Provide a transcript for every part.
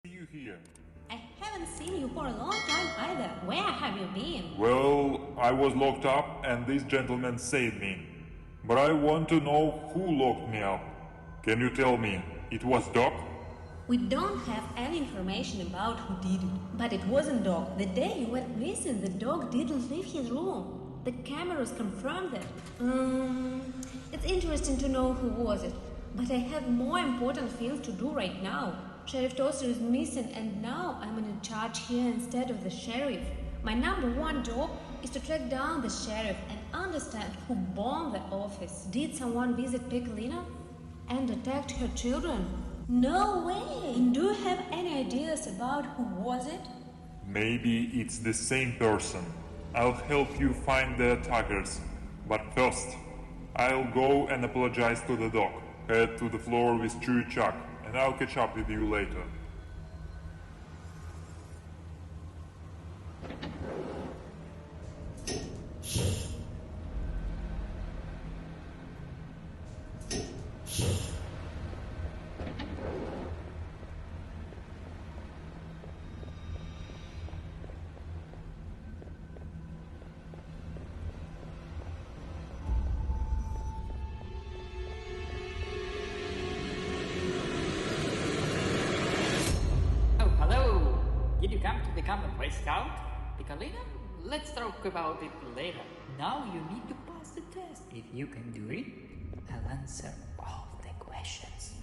See you here. I haven't seen you for a long time either. Where have you been? Well, I was locked up and this gentleman saved me. But I want to know who locked me up. Can you tell me? It was Doc? We don't have any information about who did it. But it wasn't Dog. The day you went missing, the dog didn't leave his room. The cameras confirmed that. It's interesting to know who was it. But I have more important things to do right now. Sheriff Toaster is missing and now I'm in charge here instead of the sheriff. My number one job is to track down the sheriff and understand who bombed the office. Did someone visit Pecolina and attacked her children? No way! And do you have any ideas about who was it? Maybe it's the same person. I'll help you find the attackers. But first, I'll go and apologize to the dog. Head to the floor with Chewy Chuck, and I'll catch up with you later. Did you come to become a Boy Scout? Pecolina? Let's talk about it later. Now you need to pass the test. If you can do it, I'll answer all the questions.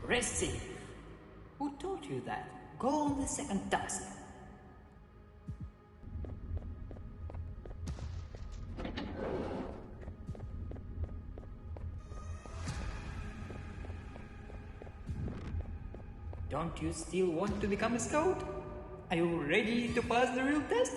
Impressive! Who taught you that? Go on the second task. Don't you still want to become a scout? Are you ready to pass the real test?